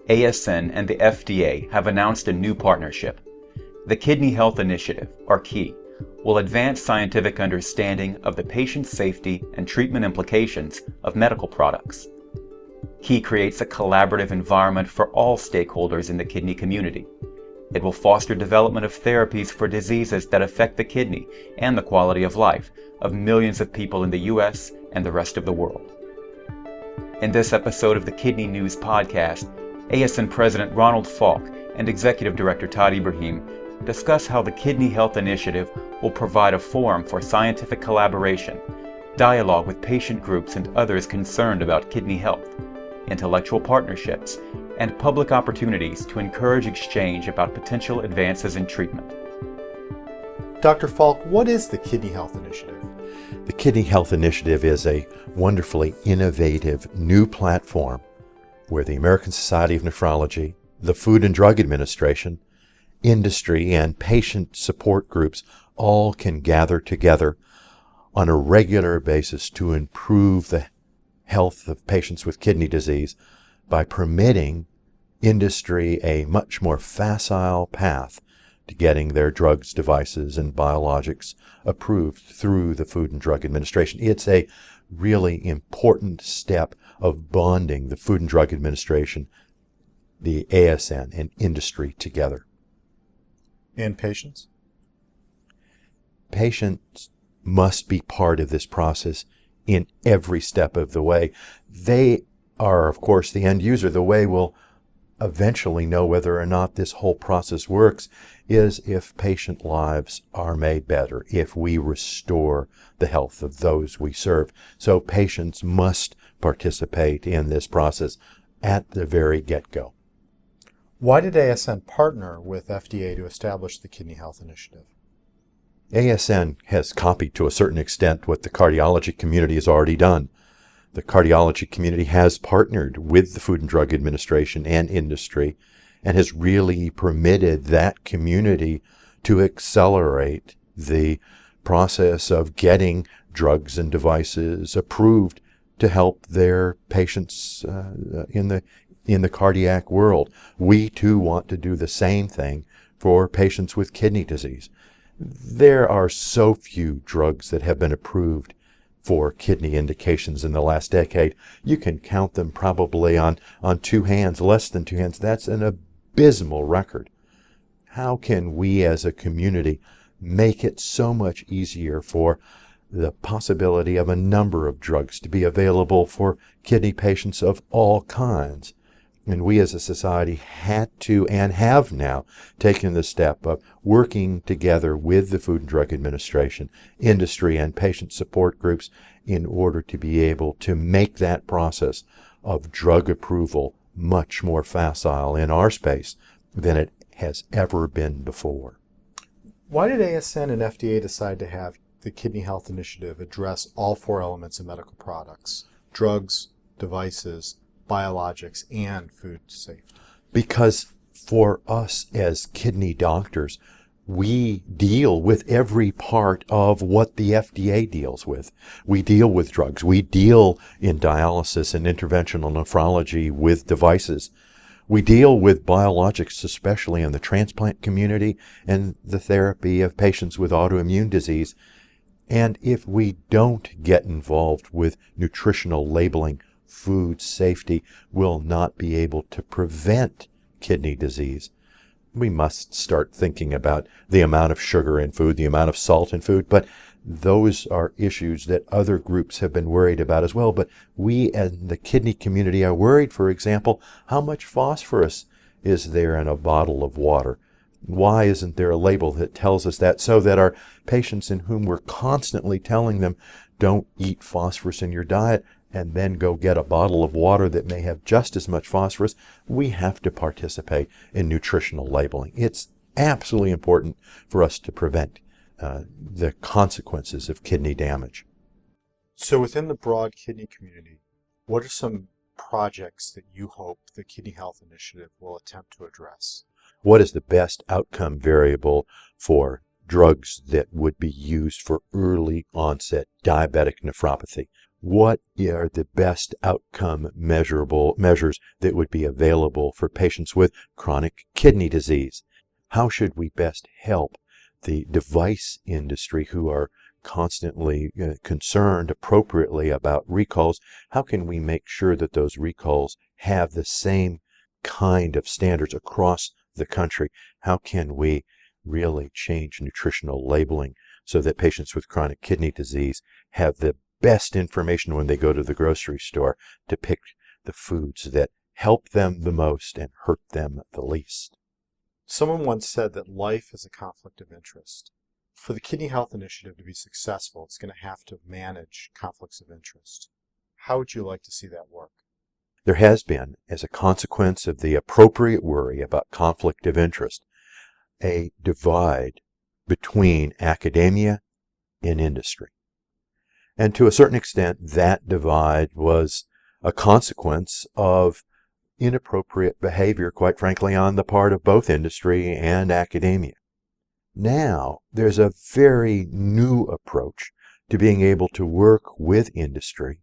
ASN and the FDA have announced a new partnership. The Kidney Health Initiative, or KEI, will advance scientific understanding of the patient safety and treatment implications of medical products. KEI creates a collaborative environment for all stakeholders in the kidney community. It will foster development of therapies for diseases that affect the kidney and the quality of life of millions of people in the U.S. and the rest of the world. In this episode of the Kidney News Podcast, ASN President Ronald Falk and Executive Director Todd Ibrahim discuss how the Kidney Health Initiative will provide a forum for scientific collaboration, dialogue with patient groups and others concerned about kidney health, intellectual partnerships, and public opportunities to encourage exchange about potential advances in treatment. Dr. Falk, what is the Kidney Health Initiative? The Kidney Health Initiative is a wonderfully innovative new platform where the American Society of Nephrology, the Food and Drug Administration, industry, and patient support groups all can gather together on a regular basis to improve the health of patients with kidney disease by permitting industry a much more facile path to getting their drugs, devices, and biologics approved through the Food and Drug Administration. It's a really important step of bonding the Food and Drug Administration, the ASN, and industry together. And patients? Patients must be part of this process in every step of the way. They are, of course, the end user. The way we'll eventually know whether or not this whole process works is if patient lives are made better, if we restore the health of those we serve. So patients must participate in this process at the very get-go. Why did ASN partner with FDA to establish the Kidney Health Initiative? ASN has copied to a certain extent what the cardiology community has already done. The cardiology community has partnered with the Food and Drug Administration and industry and has really permitted that community to accelerate the process of getting drugs and devices approved to help their patients in the cardiac world. We too want to do the same thing for patients with kidney disease. There are so few drugs that have been approved for kidney indications in the last decade. You can count them probably on two hands, less than two hands. That's an abysmal record. How can we as a community make it so much easier for the possibility of a number of drugs to be available for kidney patients of all kinds? And we as a society had to and have now taken the step of working together with the Food and Drug Administration, industry, and patient support groups in order to be able to make that process of drug approval much more facile in our space than it has ever been before. Why did ASN and FDA decide to have the Kidney Health Initiative address all four elements of medical products: drugs, devices, biologics, and food safety? Because for us as kidney doctors, we deal with every part of what the FDA deals with. We deal with drugs. We deal in dialysis and interventional nephrology with devices. We deal with biologics, especially in the transplant community and the therapy of patients with autoimmune disease. And if we don't get involved with nutritional labeling, food safety, will not be able to prevent kidney disease. We must start thinking about the amount of sugar in food, the amount of salt in food, but those are issues that other groups have been worried about as well. But we and the kidney community are worried, for example, how much phosphorus is there in a bottle of water? Why isn't there a label that tells us that, so that our patients, in whom we're constantly telling them, don't eat phosphorus in your diet, and then go get a bottle of water that may have just as much phosphorus, we have to participate in nutritional labeling. It's absolutely important for us to prevent the consequences of kidney damage. So within the broad kidney community, what are some projects that you hope the Kidney Health Initiative will attempt to address? What is the best outcome variable for drugs that would be used for early onset diabetic nephropathy? what are the best outcome measures that would be available for patients with chronic kidney disease? How should we best help the device industry who are constantly concerned appropriately about recalls? How can we make sure that those recalls have the same kind of standards across the country? How can we really change nutritional labeling so that patients with chronic kidney disease have the best information when they go to the grocery store to pick the foods that help them the most and hurt them the least? Someone once said that life is a conflict of interest. For the Kidney Health Initiative to be successful, it's going to have to manage conflicts of interest. How would you like to see that work? There has been, as a consequence of the appropriate worry about conflict of interest, a divide between academia and industry. And to a certain extent, that divide was a consequence of inappropriate behavior, quite frankly, on the part of both industry and academia. Now, there's a very new approach to being able to work with industry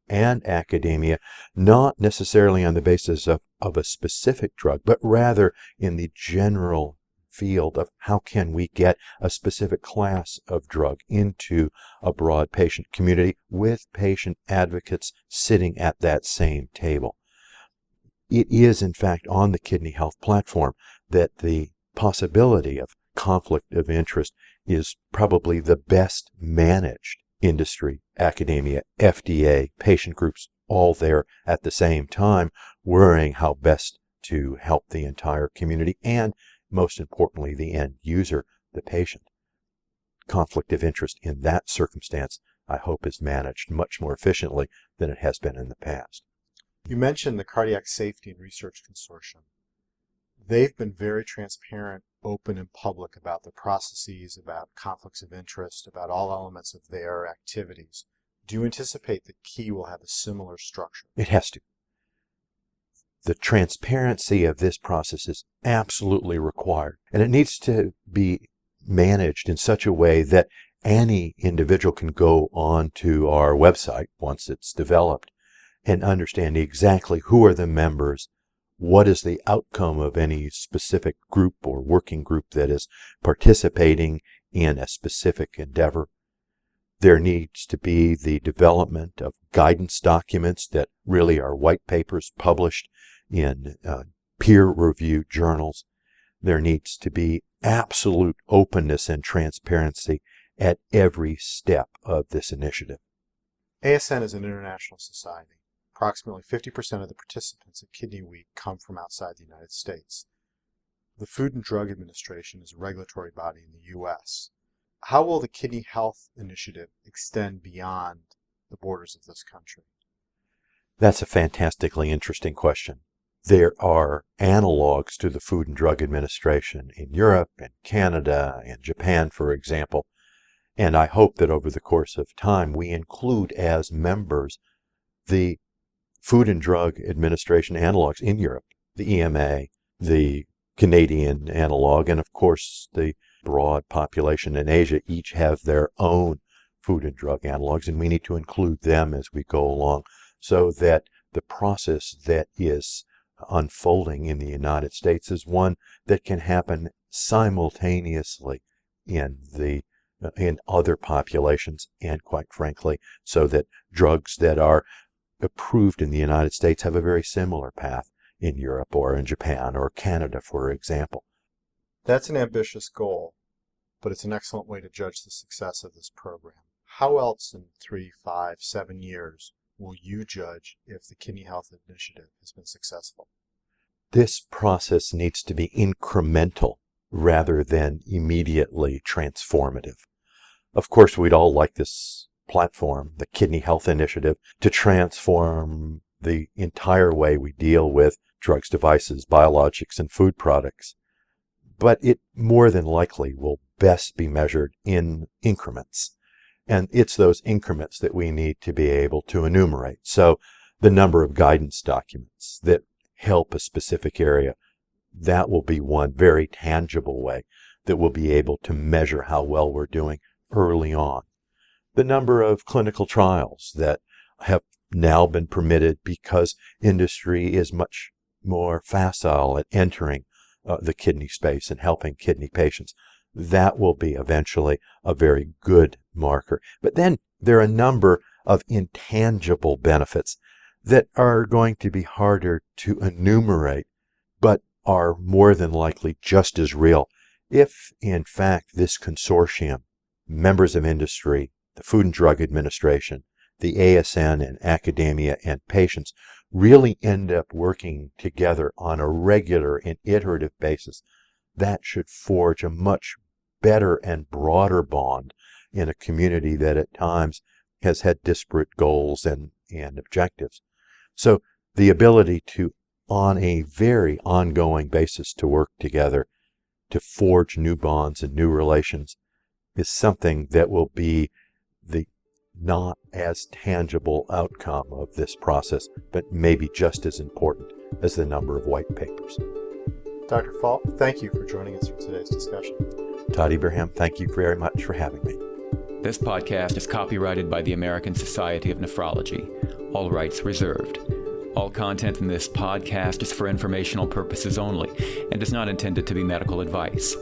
and academia, not necessarily on the basis of a specific drug, but rather in the general field of how can we get a specific class of drug into a broad patient community with patient advocates sitting at that same table. It is, in fact, on the Kidney Health platform that the possibility of conflict of interest is probably the best managed industry, academia, FDA, patient groups, all there at the same time, worrying how best to help the entire community and, most importantly, the end user, the patient. Conflict of interest in that circumstance, I hope, is managed much more efficiently than it has been in the past. You mentioned the Cardiac Safety and Research Consortium. They've been very transparent, open, and public about the processes, about conflicts of interest, about all elements of their activities. Do you anticipate that KEY will have a similar structure? It has to. The transparency of this process is absolutely required, and it needs to be managed in such a way that any individual can go on to our website once it's developed and understand exactly who are the members, what is the outcome of any specific group or working group that is participating in a specific endeavor. There needs to be the development of guidance documents that really are white papers published in peer-reviewed journals. There needs to be absolute openness and transparency at every step of this initiative. ASN is an international society. Approximately 50% of the participants at Kidney Week come from outside the United States. The Food and Drug Administration is a regulatory body in the U.S. How will the Kidney Health Initiative extend beyond the borders of this country? That's a fantastically interesting question. There are analogs to the Food and Drug Administration in Europe and Canada and Japan, for example, and I hope that over the course of time we include as members the Food and Drug Administration analogs in Europe, the EMA, the Canadian analog, and of course the broad population in Asia each have their own food and drug analogs, and we need to include them as we go along so that the process that is unfolding in the United States is one that can happen simultaneously in other populations, and quite frankly, so that drugs that are approved in the United States have a very similar path in Europe or in Japan or Canada, for example. That's an ambitious goal, but it's an excellent way to judge the success of this program. How else in 3, 5, 7 years will you judge if the Kidney Health Initiative has been successful? This process needs to be incremental rather than immediately transformative. Of course, we'd all like this platform, the Kidney Health Initiative, to transform the entire way we deal with drugs, devices, biologics, and food products. But it more than likely will best be measured in increments. And it's those increments that we need to be able to enumerate. So the number of guidance documents that help a specific area, that will be one very tangible way that we'll be able to measure how well we're doing early on. The number of clinical trials that have now been permitted because industry is much more facile at entering the kidney space and helping kidney patients. That will be eventually a very good marker. But then there are a number of intangible benefits that are going to be harder to enumerate, but are more than likely just as real if, in fact, this consortium, members of industry, the Food and Drug Administration, the ASN and academia and patients really end up working together on a regular and iterative basis. That should forge a much better and broader bond in a community that at times has had disparate goals and objectives. So the ability to, on a very ongoing basis, to work together to forge new bonds and new relations is something that will be the not as tangible outcome of this process, but maybe just as important as the number of white papers. Dr. Falk, thank you for joining us for today's discussion. Todd Ibrahim, thank you very much for having me. This podcast is copyrighted by the American Society of Nephrology. All rights reserved. All content in this podcast is for informational purposes only and is not intended to be medical advice.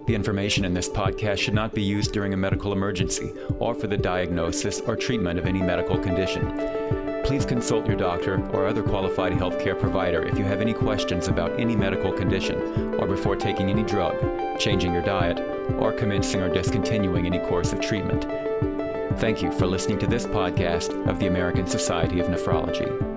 The information in this podcast should not be used during a medical emergency or for the diagnosis or treatment of any medical condition. Please consult your doctor or other qualified healthcare provider if you have any questions about any medical condition or before taking any drug, changing your diet, or commencing or discontinuing any course of treatment. Thank you for listening to this podcast of the American Society of Nephrology.